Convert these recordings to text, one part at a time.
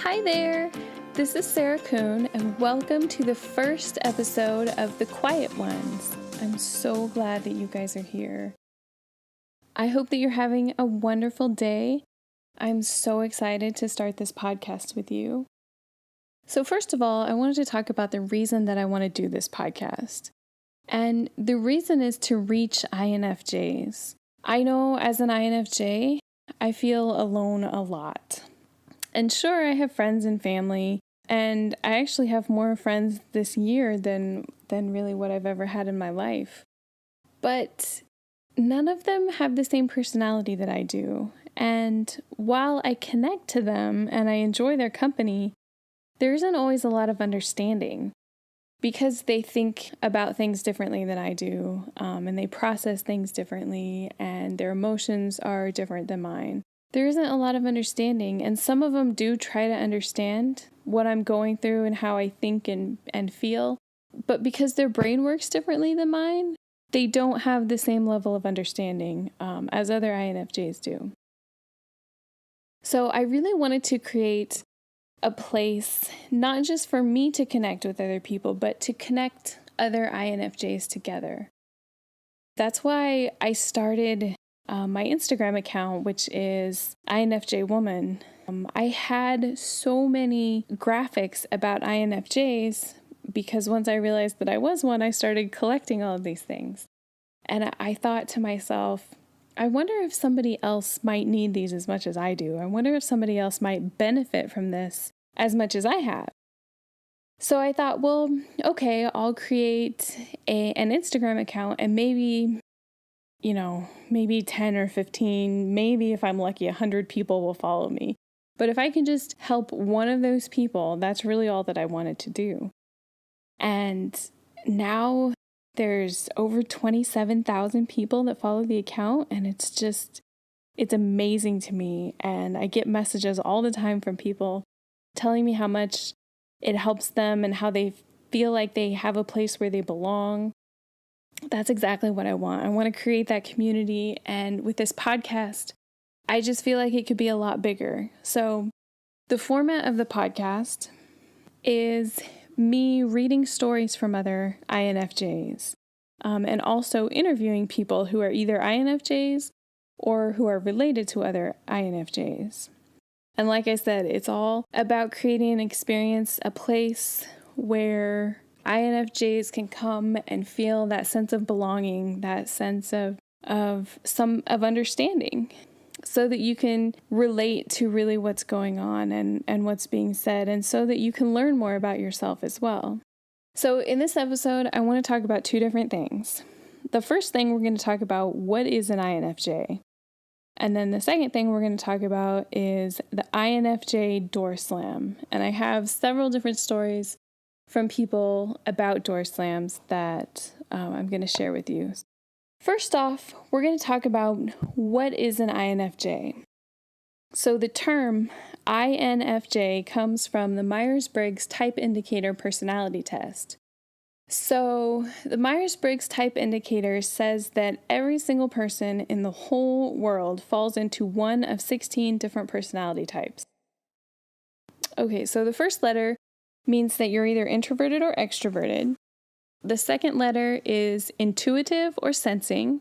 Hi there, this is Sarah Kuhn, and welcome to the first episode of The Quiet Ones. I'm so glad that you guys are here. I hope that you're having a wonderful day. I'm so excited to start this podcast with you. So first of all, I wanted to talk about the reason that I want to do this podcast. And the reason is to reach INFJs. I know as an INFJ, I feel alone a lot. And sure, I have friends and family, and I actually have more friends this year than really what I've ever had in my life. But none of them have the same personality that I do. And while I connect to them and I enjoy their company, there isn't always a lot of understanding because they think about things differently than I do, and they process things differently, and their emotions are different than mine. There isn't a lot of understanding, and some of them do try to understand what I'm going through and how I think and feel, but because their brain works differently than mine, they don't have the same level of understanding as other INFJs do. So I really wanted to create a place, not just for me to connect with other people, but to connect other INFJs together. That's why I started my Instagram account, which is INFJ Woman. I had so many graphics about INFJs because once I realized that I was one, I started collecting all of these things. And I thought to myself, I wonder if somebody else might need these as much as I do. I wonder if somebody else might benefit from this as much as I have. So I thought, well, okay, I'll create an Instagram account and maybe 10 or 15, maybe if I'm lucky, 100 people will follow me. But if I can just help one of those people, that's really all that I wanted to do. And now there's over 27,000 people that follow the account, and it's amazing to me. And I get messages all the time from people telling me how much it helps them and how they feel like they have a place where they belong. That's exactly what I want. I want to create that community. And with this podcast, I just feel like it could be a lot bigger. So the format of the podcast is me reading stories from other INFJs and also interviewing people who are either INFJs or who are related to other INFJs. And like I said, it's all about creating an experience, a place where INFJs can come and feel that sense of belonging, that sense of understanding, so that you can relate to really what's going on and what's being said, and so that you can learn more about yourself as well. So in this episode, I want to talk about two different things. The first thing we're going to talk about what is an INFJ. And then the second thing we're going to talk about is the INFJ door slam. And I have several different stories from people about door slams that I'm going to share with you. First off, we're going to talk about what is an INFJ. So the term INFJ comes from the Myers-Briggs Type Indicator Personality Test. So the Myers-Briggs Type Indicator says that every single person in the whole world falls into one of 16 different personality types. Okay, so the first letter means that you're either introverted or extroverted. The second letter is intuitive or sensing.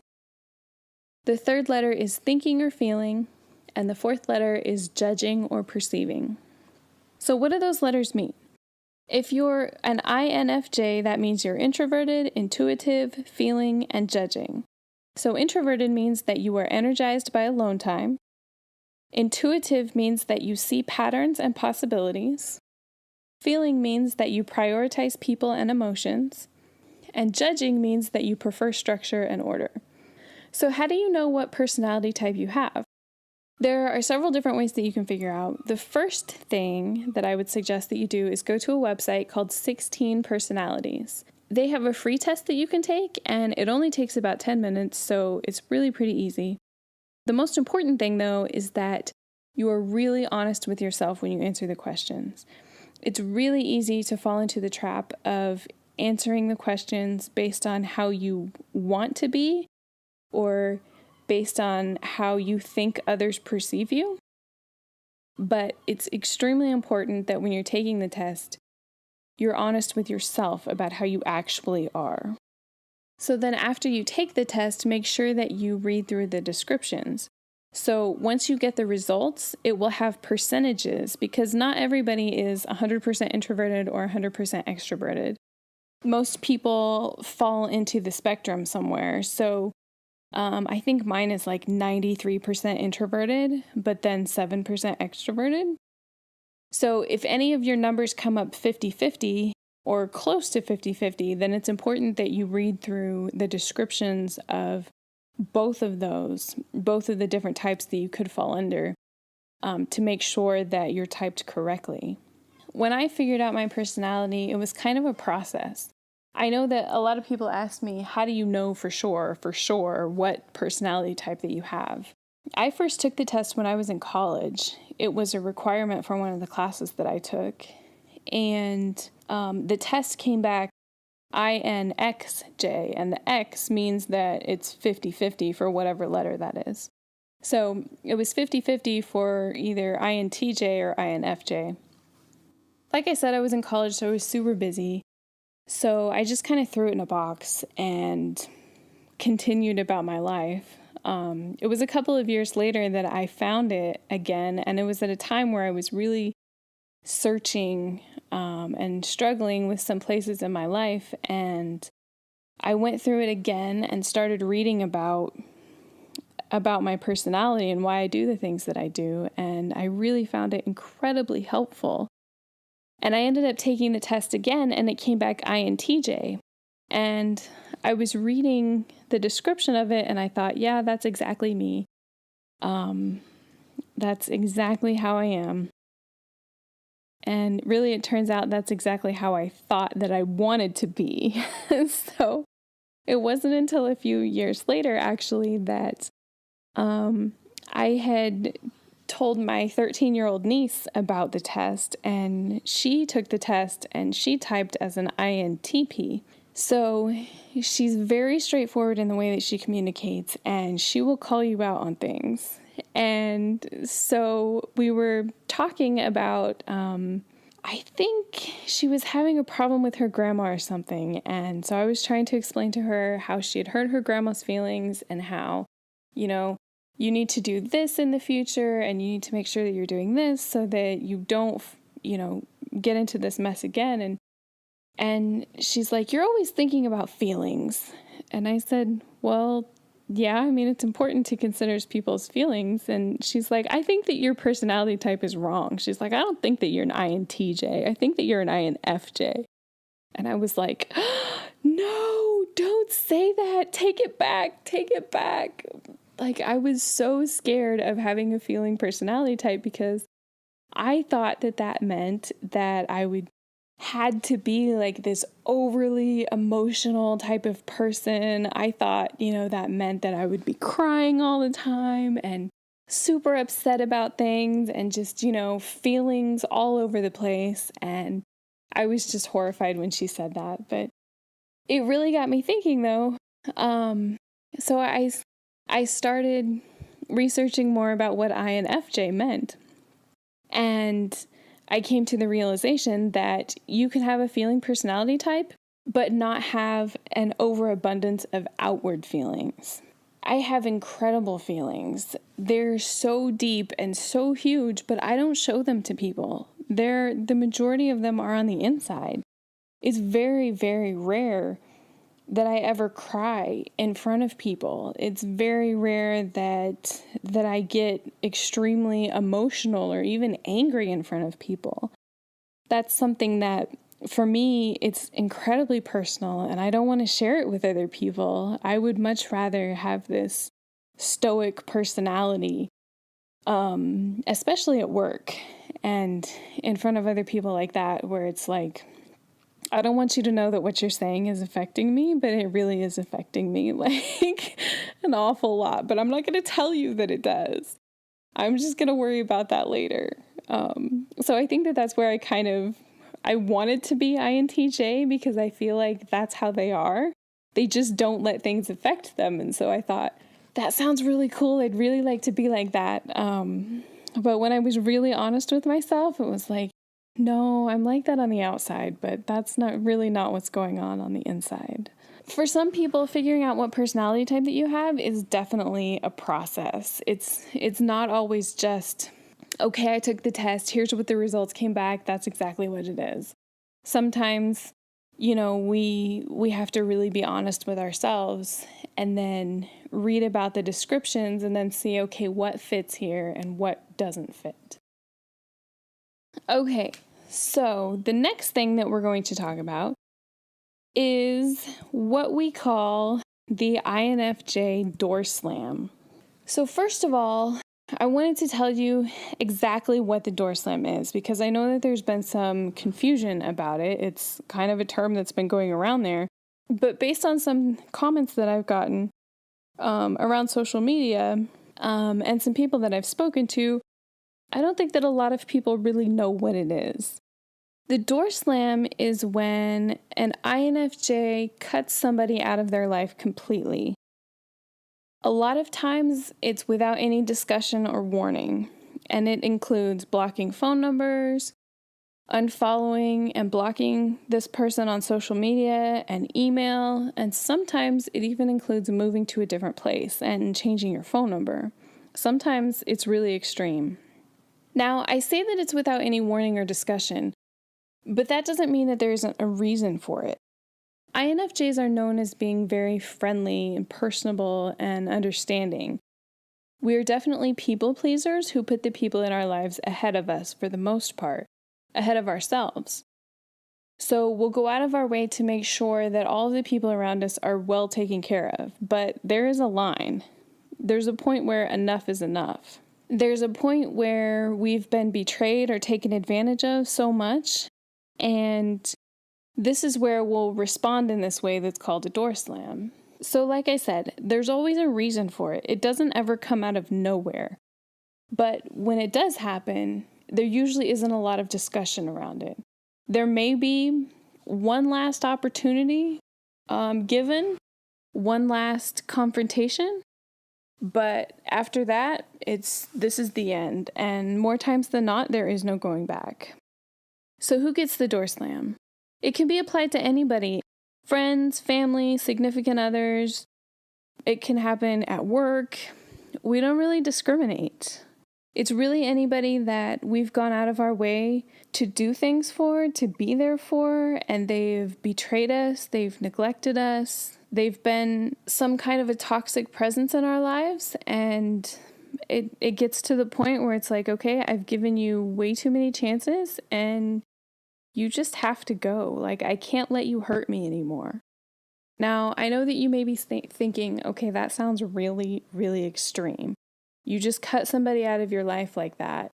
The third letter is thinking or feeling. And the fourth letter is judging or perceiving. So what do those letters mean? If you're an INFJ, that means you're introverted, intuitive, feeling, and judging. So introverted means that you are energized by alone time. Intuitive means that you see patterns and possibilities. Feeling means that you prioritize people and emotions. And judging means that you prefer structure and order. So how do you know what personality type you have? There are several different ways that you can figure out. The first thing that I would suggest that you do is go to a website called 16 Personalities. They have a free test that you can take, and it only takes about 10 minutes, so it's really pretty easy. The most important thing, though, is that you are really honest with yourself when you answer the questions. It's really easy to fall into the trap of answering the questions based on how you want to be or based on how you think others perceive you. But it's extremely important that when you're taking the test, you're honest with yourself about how you actually are. So then after you take the test, make sure that you read through the descriptions. So once you get the results, it will have percentages because not everybody is 100% introverted or 100% extroverted. Most people fall into the spectrum somewhere. So I think mine is like 93% introverted, but then 7% extroverted. So if any of your numbers come up 50-50 or close to 50-50, then it's important that you read through the descriptions of both of the different types that you could fall under, to make sure that you're typed correctly. When I figured out my personality, it was kind of a process. I know that a lot of people ask me, how do you know for sure, what personality type that you have? I first took the test when I was in college. It was a requirement for one of the classes that I took. And the test came back INFJ, and the X means that it's 50-50 for whatever letter that is. So it was 50-50 for either INTJ or INFJ. Like I said, I was in college, so I was super busy. So I just kind of threw it in a box and continued about my life. It was a couple of years later that I found it again, and it was at a time where I was really searching and struggling with some places in my life, and I went through it again and started reading about my personality and why I do the things that I do, and I really found it incredibly helpful. And I ended up taking the test again, and it came back INTJ. And I was reading the description of it, and I thought, yeah, that's exactly me. That's exactly how I am. And really, it turns out that's exactly how I thought that I wanted to be. So it wasn't until a few years later, actually, that I had told my 13-year-old niece about the test, and she took the test and she typed as an INTP. So she's very straightforward in the way that she communicates, and she will call you out on things. And so we were talking about, I think she was having a problem with her grandma or something. And so I was trying to explain to her how she had hurt her grandma's feelings and how, you need to do this in the future and you need to make sure that you're doing this so that you don't, get into this mess again. And she's like, you're always thinking about feelings. And I said, well, yeah, it's important to consider people's feelings. And she's like, I think that your personality type is wrong. She's like, I don't think that you're an INTJ. I think that you're an INFJ. And I was like, no, don't say that. Take it back. Take it back. Like, I was so scared of having a feeling personality type because I thought that meant that I had to be like this overly emotional type of person. I thought, that meant that I would be crying all the time and super upset about things and just, feelings all over the place. And I was just horrified when she said that. But it really got me thinking, though. So I started researching more about what INFJ meant. And I came to the realization that you can have a feeling personality type, but not have an overabundance of outward feelings. I have incredible feelings. They're so deep and so huge, but I don't show them to people. The majority of them are on the inside. It's very, very rare that I ever cry in front of people. It's very rare that I get extremely emotional or even angry in front of people. That's something that, for me, it's incredibly personal, and I don't want to share it with other people. I would much rather have this stoic personality, especially at work and in front of other people like that, where it's like, I don't want you to know that what you're saying is affecting me, but it really is affecting me like an awful lot. But I'm not going to tell you that it does. I'm just going to worry about that later. So I think that's where I wanted to be INTJ because I feel like that's how they are. They just don't let things affect them. And so I thought, that sounds really cool. I'd really like to be like that. But when I was really honest with myself, it was like, no, I'm like that on the outside, but that's not what's going on the inside. For some people, figuring out what personality type that you have is definitely a process. It's not always just, okay, I took the test, here's what the results came back, that's exactly what it is. Sometimes, we have to really be honest with ourselves and then read about the descriptions and then see, okay, what fits here and what doesn't fit. Okay, so the next thing that we're going to talk about is what we call the INFJ door slam. So first of all, I wanted to tell you exactly what the door slam is because I know that there's been some confusion about it. It's kind of a term that's been going around there. But based on some comments that I've gotten around social media and some people that I've spoken to, I don't think that a lot of people really know what it is. The door slam is when an INFJ cuts somebody out of their life completely. A lot of times it's without any discussion or warning, and it includes blocking phone numbers, unfollowing and blocking this person on social media and email, and sometimes it even includes moving to a different place and changing your phone number. Sometimes it's really extreme. Now, I say that it's without any warning or discussion, but that doesn't mean that there isn't a reason for it. INFJs are known as being very friendly and personable and understanding. We are definitely people pleasers who put the people in our lives ahead of us for the most part, ahead of ourselves. So we'll go out of our way to make sure that all of the people around us are well taken care of, but there is a line. There's a point where enough is enough. There's a point where we've been betrayed or taken advantage of so much, and this is where we'll respond in this way that's called a door slam. So like I said, there's always a reason for it. It doesn't ever come out of nowhere. But when it does happen, there usually isn't a lot of discussion around it. There may be one last opportunity given, one last confrontation, but after that, this is the end. And more times than not, there is no going back. So who gets the door slam? It can be applied to anybody, friends, family, significant others. It can happen at work. We don't really discriminate. It's really anybody that we've gone out of our way to do things for, to be there for, and they've betrayed us, they've neglected us, they've been some kind of a toxic presence in our lives, and it gets to the point where it's like, okay, I've given you way too many chances, and you just have to go. Like, I can't let you hurt me anymore. Now, I know that you may be thinking, okay, that sounds really, really extreme. You just cut somebody out of your life like that.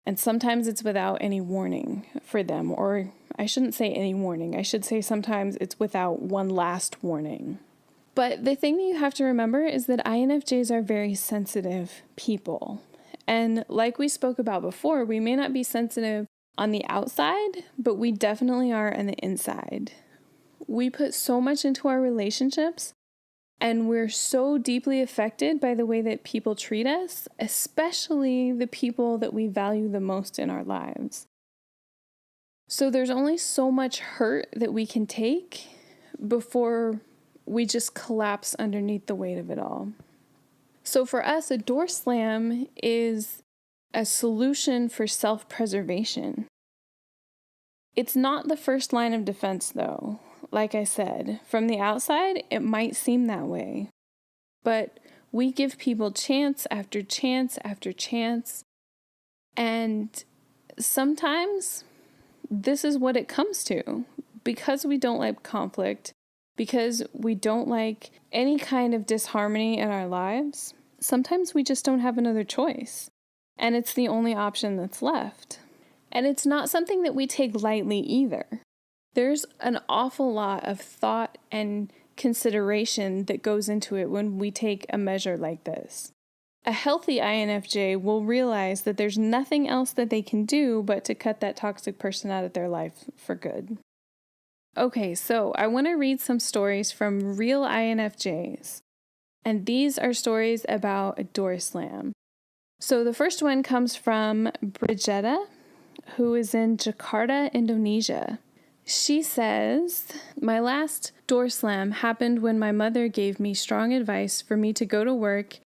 And sometimes it's without any warning for them. Or I shouldn't say any warning. I should say sometimes it's without one last warning. But the thing that you have to remember is that INFJs are very sensitive people. And like we spoke about before, we may not be sensitive on the outside, but we definitely are on the inside. We put so much into our relationships, and we're so deeply affected by the way that people treat us, especially the people that we value the most in our lives. So there's only so much hurt that we can take before we just collapse underneath the weight of it all. So for us, a door slam is a solution for self-preservation. It's not the first line of defense, though. Like I said, from the outside, it might seem that way. But we give people chance after chance after chance. And sometimes this is what it comes to. Because we don't like conflict, because we don't like any kind of disharmony in our lives, sometimes we just don't have another choice. And it's the only option that's left. And it's not something that we take lightly either. There's an awful lot of thought and consideration that goes into it when we take a measure like this. A healthy INFJ will realize that there's nothing else that they can do but to cut that toxic person out of their life for good. Okay, so I want to read some stories from real INFJs. And these are stories about a door slam. So the first one comes from Brigetta, who is in Jakarta, Indonesia. She says, my last door slam happened when my mother gave me strong advice for me to go to work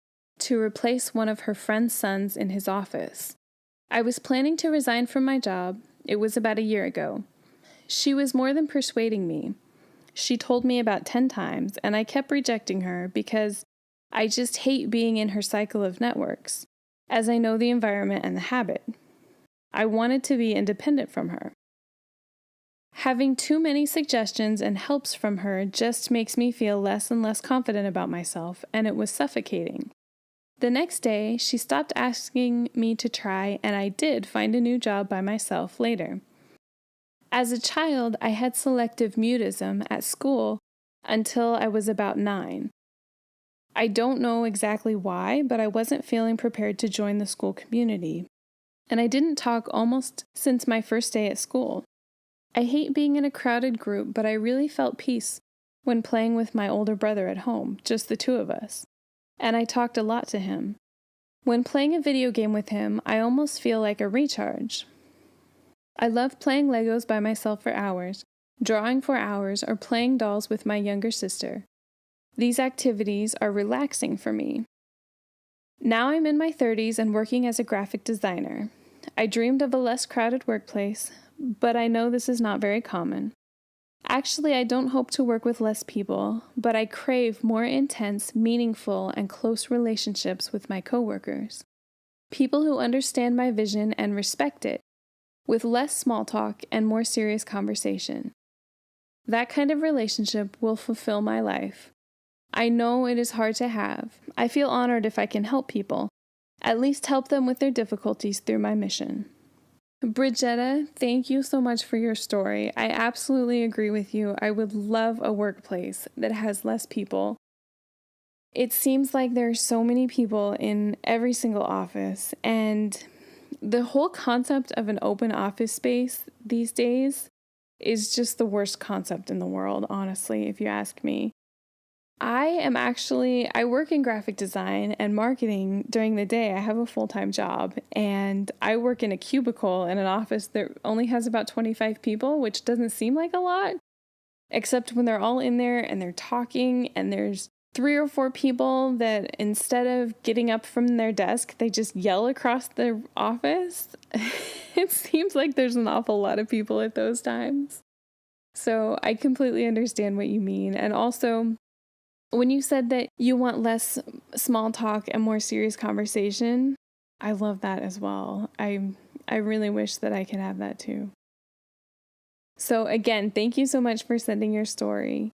to replace one of her friend's sons in his office. I was planning to resign from my job. It was about a year ago. She was more than persuading me. She told me about 10 times, and I kept rejecting her because I just hate being in her cycle of networks, as I know the environment and the habit. I wanted to be independent from her. Having too many suggestions and helps from her just makes me feel less and less confident about myself, and it was suffocating. The next day, she stopped asking me to try, and I did find a new job by myself later. As a child, I had selective mutism at school until I was about 9. I don't know exactly why, but I wasn't feeling prepared to join the school community, and I didn't talk almost since my first day at school. I hate being in a crowded group, but I really felt peace when playing with my older brother at home, just the two of us, and I talked a lot to him. When playing a video game with him, I almost feel like a recharge. I love playing Legos by myself for hours, drawing for hours, or playing dolls with my younger sister. These activities are relaxing for me. Now I'm in my 30s and working as a graphic designer. I dreamed of a less crowded workplace, but I know this is not very common. Actually, I don't hope to work with less people, but I crave more intense, meaningful, and close relationships with my coworkers. People who understand my vision and respect it, with less small talk and more serious conversation. That kind of relationship will fulfill my life. I know it is hard to have. I feel honored if I can help people, at least help them with their difficulties through my mission. Brigetta, thank you so much for your story. I absolutely agree with you. I would love a workplace that has less people. It seems like there are so many people in every single office, and the whole concept of an open office space these days is just the worst concept in the world, honestly, if you ask me. I work in graphic design and marketing during the day. I have a full-time job, and I work in a cubicle in an office that only has about 25 people, which doesn't seem like a lot, except when they're all in there and they're talking, and there's 3 or 4 people that instead of getting up from their desk, they just yell across the office. It seems like there's an awful lot of people at those times. So I completely understand what you mean. And also, when you said that you want less small talk and more serious conversation, I love that as well. I really wish that I could have that too. So again, thank you so much for sending your story.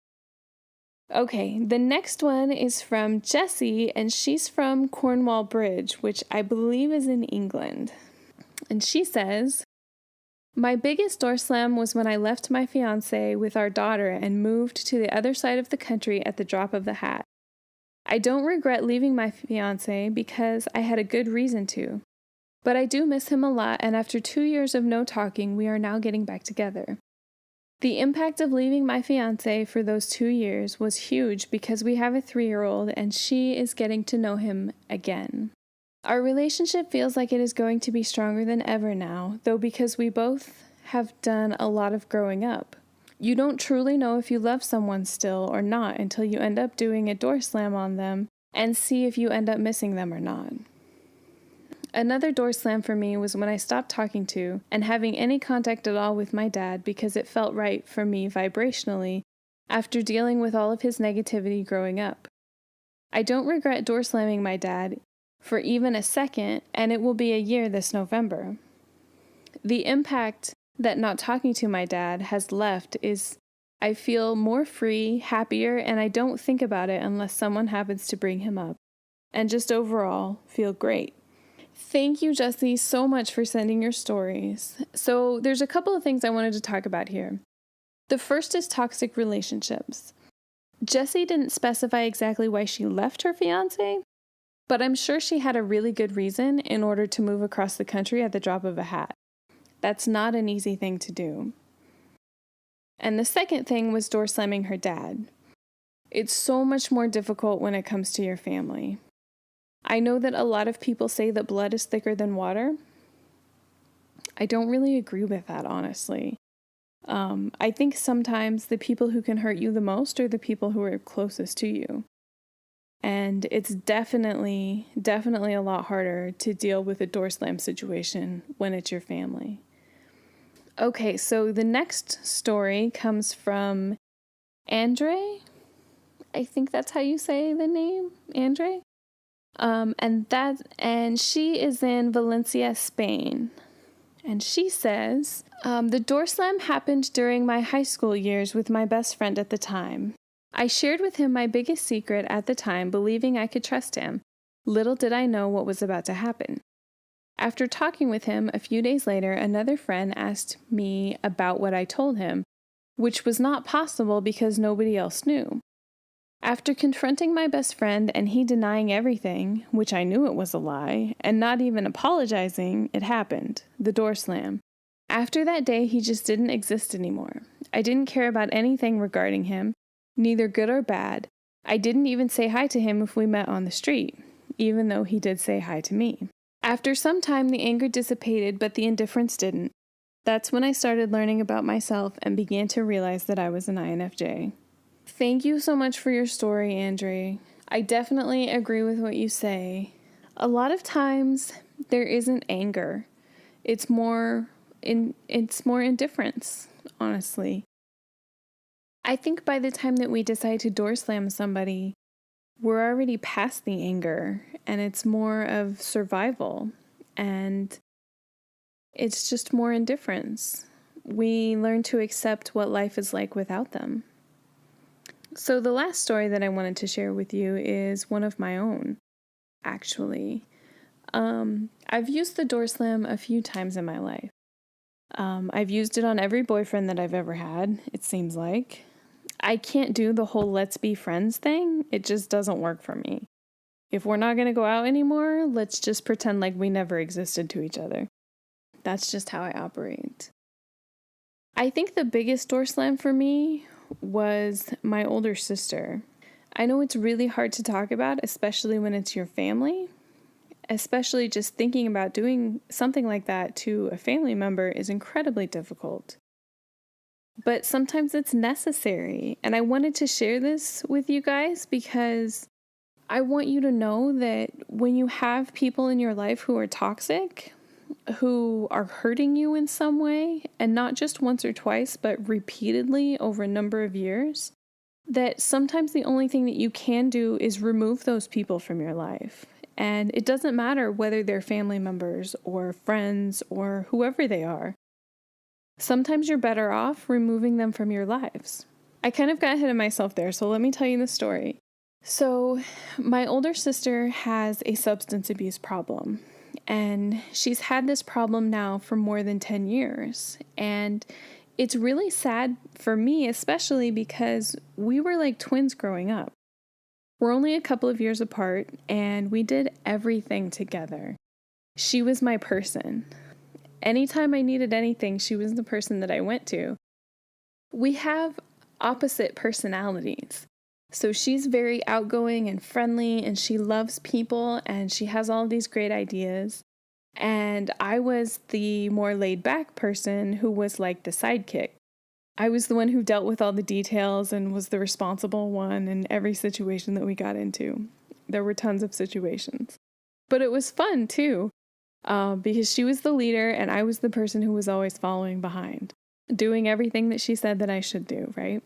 Okay, the next one is from Jessie, and she's from Cornwall Bridge, which I believe is in England. And she says, my biggest door slam was when I left my fiancé with our daughter and moved to the other side of the country at the drop of the hat. I don't regret leaving my fiancé because I had a good reason to. But I do miss him a lot, and after 2 years of no talking, we are now getting back together. The impact of leaving my fiancé for those 2 years was huge because we have a 3-year-old and she is getting to know him again. Our relationship feels like it is going to be stronger than ever now, though because we both have done a lot of growing up. You don't truly know if you love someone still or not until you end up doing a door slam on them and see if you end up missing them or not. Another door slam for me was when I stopped talking to and having any contact at all with my dad because it felt right for me vibrationally after dealing with all of his negativity growing up. I don't regret door slamming my dad for even a second, and it will be a year this November. The impact that not talking to my dad has left is I feel more free, happier, and I don't think about it unless someone happens to bring him up, and just overall feel great. Thank you, Jessie, so much for sending your stories. So there's a couple of things I wanted to talk about here. The first is toxic relationships. Jessie didn't specify exactly why she left her fiancé, but I'm sure she had a really good reason in order to move across the country at the drop of a hat. That's not an easy thing to do. And the second thing was door slamming her dad. It's so much more difficult when it comes to your family. I know that a lot of people say that blood is thicker than water. I don't really agree with that, honestly. I think sometimes the people who can hurt you the most are the people who are closest to you. And it's definitely a lot harder to deal with a door slam situation when it's your family. Okay, so the next story comes from Andre. I think that's how you say the name, Andre. And she is in Valencia, Spain. And she says, the door slam happened during my high school years with my best friend at the time. I shared with him my biggest secret at the time, believing I could trust him. Little did I know what was about to happen. After talking with him a few days later, another friend asked me about what I told him, which was not possible because nobody else knew. After confronting my best friend and he denying everything, which I knew it was a lie, and not even apologizing, it happened. The door slam. After that day, he just didn't exist anymore. I didn't care about anything regarding him, neither good or bad. I didn't even say hi to him if we met on the street, even though he did say hi to me. After some time, the anger dissipated, but the indifference didn't. That's when I started learning about myself and began to realize that I was an INFJ. Thank you so much for your story, Andre. I definitely agree with what you say. A lot of times there isn't anger. It's more indifference, honestly. I think by the time that we decide to door slam somebody, we're already past the anger and it's more of survival and it's just more indifference. We learn to accept what life is like without them. So the last story that I wanted to share with you is one of my own, actually. I've used the door slam a few times in my life. I've used it on every boyfriend that I've ever had, it seems like. I can't do the whole let's be friends thing. It just doesn't work for me. If we're not going to go out anymore, let's just pretend like we never existed to each other. That's just how I operate. I think the biggest door slam for me was my older sister. I know it's really hard to talk about, especially when it's your family. Especially just thinking about doing something like that to a family member is incredibly difficult. But sometimes it's necessary. And I wanted to share this with you guys because I want you to know that when you have people in your life who are toxic, who are hurting you in some way, and not just once or twice, but repeatedly over a number of years, that sometimes the only thing that you can do is remove those people from your life. And it doesn't matter whether they're family members or friends or whoever they are. Sometimes you're better off removing them from your lives. I kind of got ahead of myself there, so let me tell you the story. So, my older sister has a substance abuse problem. And she's had this problem now for more than 10 years. And it's really sad for me, especially because we were like twins growing up. We're only a couple of years apart, and we did everything together. She was my person. Anytime I needed anything, she was the person that I went to. We have opposite personalities. So she's very outgoing and friendly, and she loves people, and she has all these great ideas. And I was the more laid-back person who was like the sidekick. I was the one who dealt with all the details and was the responsible one in every situation that we got into. There were tons of situations. But it was fun, too, because she was the leader, and I was the person who was always following behind, doing everything that she said that I should do, right?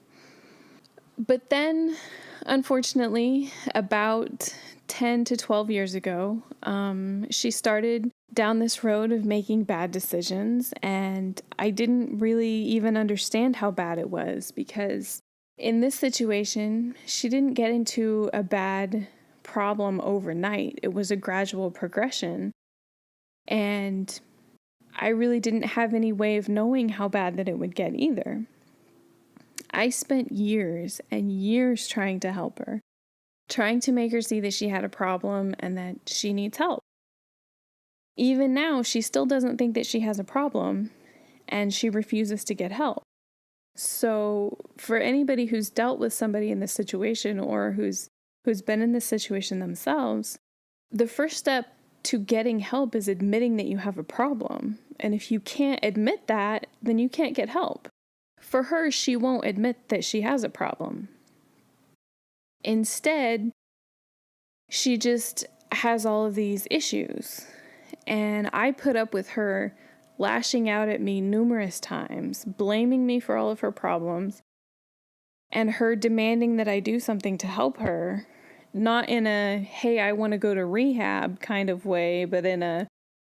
But then, unfortunately, about 10 to 12 years ago, she started down this road of making bad decisions, and I didn't really even understand how bad it was because in this situation, she didn't get into a bad problem overnight. It was a gradual progression, and I really didn't have any way of knowing how bad that it would get either. I spent years and years trying to help her, trying to make her see that she had a problem and that she needs help. Even now, she still doesn't think that she has a problem, and she refuses to get help. So for anybody who's dealt with somebody in this situation or who's been in this situation themselves, The first step to getting help is admitting that you have a problem. And if you can't admit that, then you can't get help. For her, she won't admit that she has a problem. Instead, she just has all of these issues. And I put up with her lashing out at me numerous times, blaming me for all of her problems, and her demanding that I do something to help her, not in a, hey, I want to go to rehab kind of way, but in a,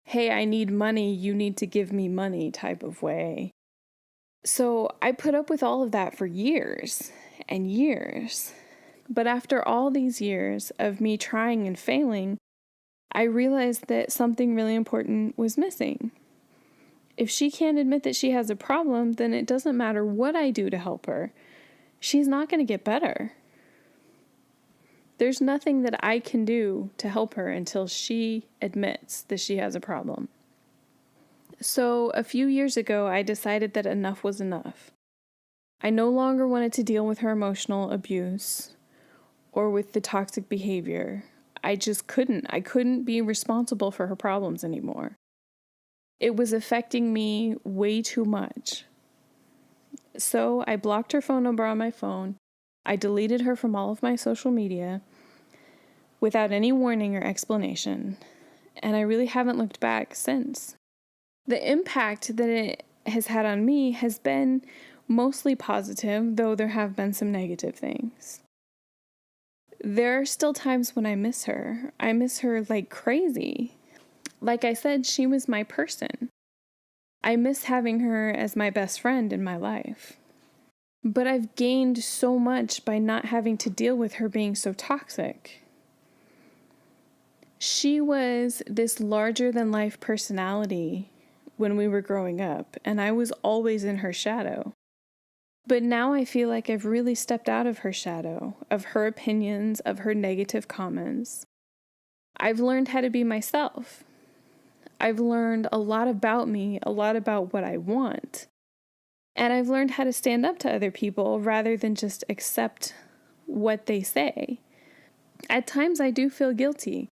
hey, I need money, you need to give me money type of way. So I put up with all of that for years and years. But after all these years of me trying and failing, I realized that something really important was missing. If she can't admit that she has a problem, then it doesn't matter what I do to help her. She's not going to get better. There's nothing that I can do to help her until she admits that she has a problem. So a few years ago, I decided that enough was enough. I no longer wanted to deal with her emotional abuse or with the toxic behavior. I just couldn't. I couldn't be responsible for her problems anymore. It was affecting me way too much. So I blocked her phone number on my phone. I deleted her from all of my social media without any warning or explanation. And I really haven't looked back since. The impact that it has had on me has been mostly positive, though there have been some negative things. There are still times when I miss her. I miss her like crazy. Like I said, she was my person. I miss having her as my best friend in my life. But I've gained so much by not having to deal with her being so toxic. She was this larger-than-life personality when we were growing up, and I was always in her shadow. But now I feel like I've really stepped out of her shadow, of her opinions, of her negative comments. I've learned how to be myself. I've learned a lot about me, a lot about what I want. And I've learned how to stand up to other people rather than just accept what they say. At times I do feel guilty.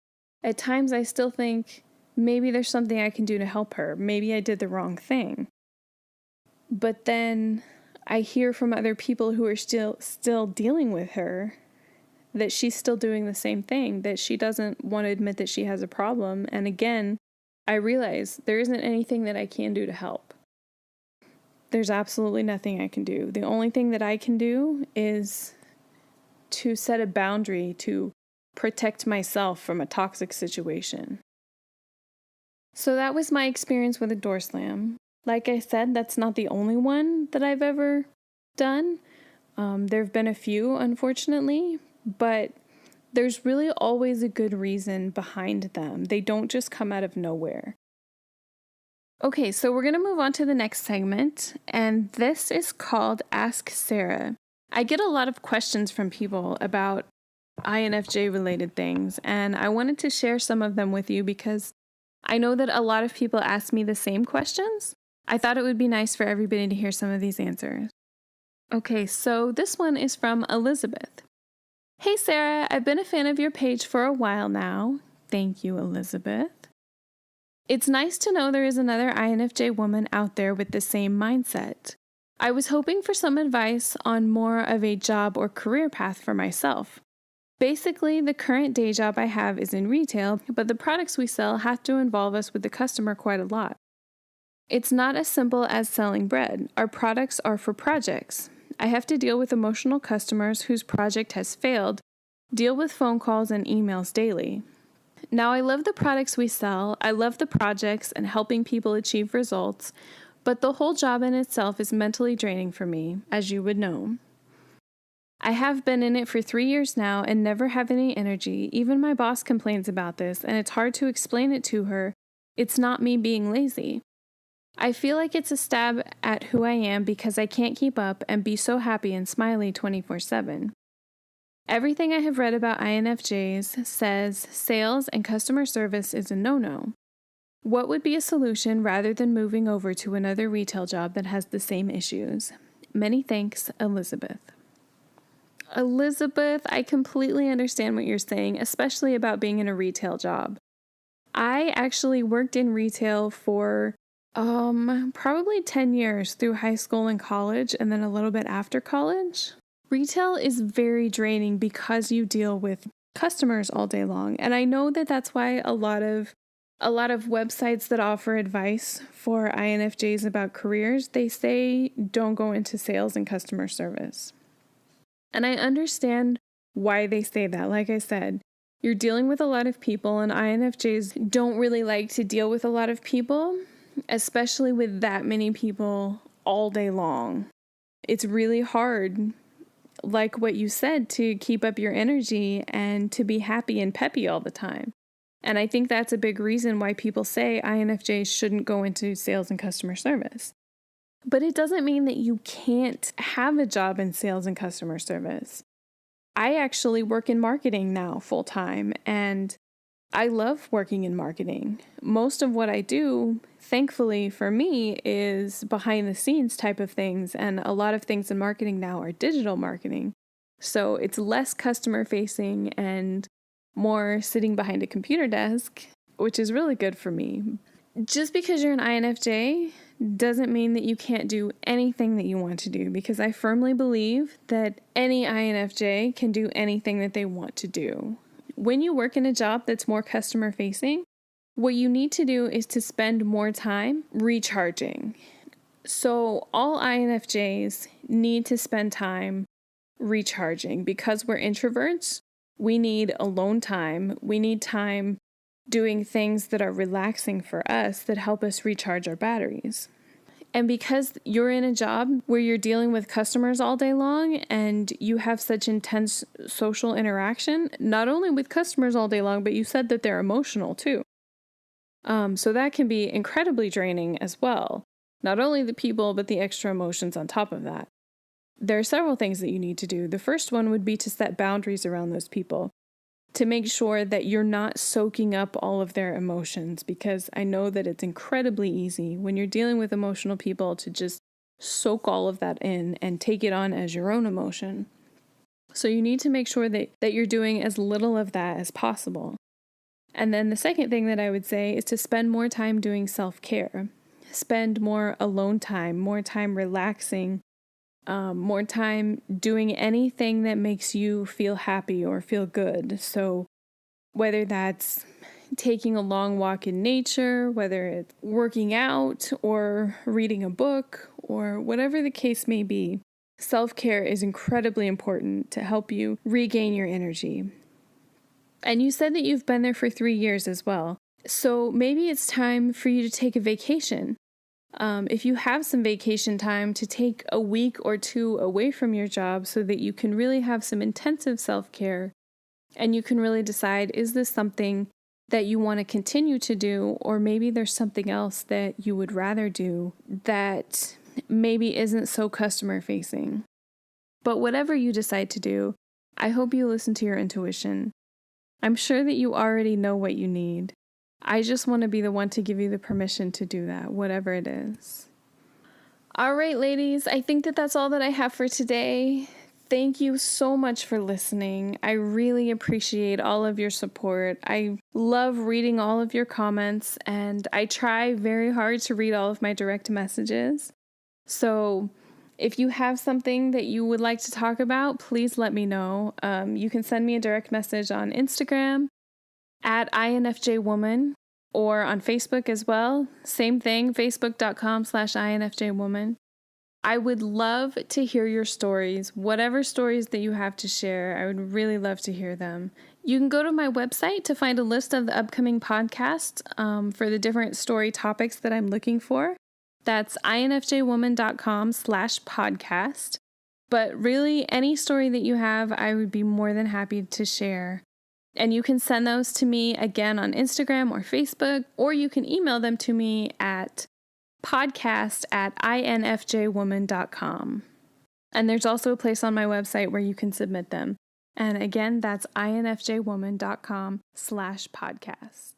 At times I still think maybe there's something I can do to help her. Maybe I did the wrong thing. But then I hear from other people who are still dealing with her that she's still doing the same thing, that she doesn't want to admit that she has a problem. And again, I realize there isn't anything that I can do to help. There's absolutely nothing I can do. The only thing that I can do is to set a boundary to protect myself from a toxic situation. So that was my experience with a door slam. Like I said, that's not the only one that I've ever done. There have been a few, unfortunately, but there's really always a good reason behind them. They don't just come out of nowhere. Okay, so we're going to move on to the next segment, and this is called Ask Sarah. I get a lot of questions from people about INFJ related things, and I wanted to share some of them with you because I know that a lot of people ask me the same questions. I thought it would be nice for everybody to hear some of these answers. Okay, so this one is from Elizabeth. Hey Sarah, I've been a fan of your page for a while now. Thank you, Elizabeth. It's nice to know there is another INFJ woman out there with the same mindset. I was hoping for some advice on more of a job or career path for myself. Basically, the current day job I have is in retail, but the products we sell have to involve us with the customer quite a lot. It's not as simple as selling bread. Our products are for projects. I have to deal with emotional customers whose project has failed, deal with phone calls and emails daily. Now, I love the products we sell, I love the projects and helping people achieve results, but the whole job in itself is mentally draining for me, as you would know. I have been in it for 3 years now and never have any energy. Even my boss complains about this, and it's hard to explain it to her. It's not me being lazy. I feel like it's a stab at who I am because I can't keep up and be so happy and smiley 24/7. Everything I have read about INFJs says sales and customer service is a no-no. What would be a solution rather than moving over to another retail job that has the same issues? Many thanks, Elizabeth. Elizabeth, I completely understand what you're saying, especially about being in a retail job. I actually worked in retail for probably 10 years through high school and college, and then a little bit after college. Retail is very draining because you deal with customers all day long. And I know that that's why a lot of websites that offer advice for INFJs about careers, they say don't go into sales and customer service. And I understand why they say that. Like I said, you're dealing with a lot of people, and INFJs don't really like to deal with a lot of people, especially with that many people all day long. It's really hard, like what you said, to keep up your energy and to be happy and peppy all the time. And I think that's a big reason why people say INFJs shouldn't go into sales and customer service. But it doesn't mean that you can't have a job in sales and customer service. I actually work in marketing now full time, and I love working in marketing. Most of what I do, thankfully for me, is behind the scenes type of things, and a lot of things in marketing now are digital marketing. So it's less customer facing and more sitting behind a computer desk, which is really good for me. Just because you're an INFJ doesn't mean that you can't do anything that you want to do, because I firmly believe that any INFJ can do anything that they want to do. When you work in a job that's more customer facing, what you need to do is to spend more time recharging. So all INFJs need to spend time recharging. Because we're introverts, we need alone time. We need time doing things that are relaxing for us, that help us recharge our batteries. And because you're in a job where you're dealing with customers all day long and you have such intense social interaction, not only with customers all day long, but you said that they're emotional too. So that can be incredibly draining as well. Not only the people, but the extra emotions on top of that. There are several things that you need to do. The first one would be to set boundaries around those people, to make sure that you're not soaking up all of their emotions, because I know that it's incredibly easy when you're dealing with emotional people to just soak all of that in and take it on as your own emotion. So you need to make sure that you're doing as little of that as possible. And then the second thing that I would say is to spend more time doing self-care. Spend more alone time, more time relaxing, more time doing anything that makes you feel happy or feel good. So whether that's taking a long walk in nature, whether it's working out or reading a book, or whatever the case may be, self-care is incredibly important to help you regain your energy. And you said that you've been there for 3 years as well. So maybe it's time for you to take a vacation. If you have some vacation time, to take a week or two away from your job so that you can really have some intensive self-care and you can really decide, is this something that you want to continue to do, or maybe there's something else that you would rather do that maybe isn't so customer facing. But whatever you decide to do, I hope you listen to your intuition. I'm sure that you already know what you need. I just want to be the one to give you the permission to do that, whatever it is. All right, ladies, I think that that's all that I have for today. Thank you so much for listening. I really appreciate all of your support. I love reading all of your comments, and I try very hard to read all of my direct messages. So if you have something that you would like to talk about, please let me know. You can send me a direct message on Instagram at INFJwoman, or on Facebook as well. Same thing, facebook.com/INFJwoman. I would love to hear your stories, whatever stories that you have to share. I would really love to hear them. You can go to my website to find a list of the upcoming podcasts for the different story topics that I'm looking for. That's INFJwoman.com/podcast. But really, any story that you have, I would be more than happy to share. And you can send those to me again on Instagram or Facebook, or you can email them to me at podcast@infjwoman.com. And there's also a place on my website where you can submit them. And again, that's infjwoman.com/podcast.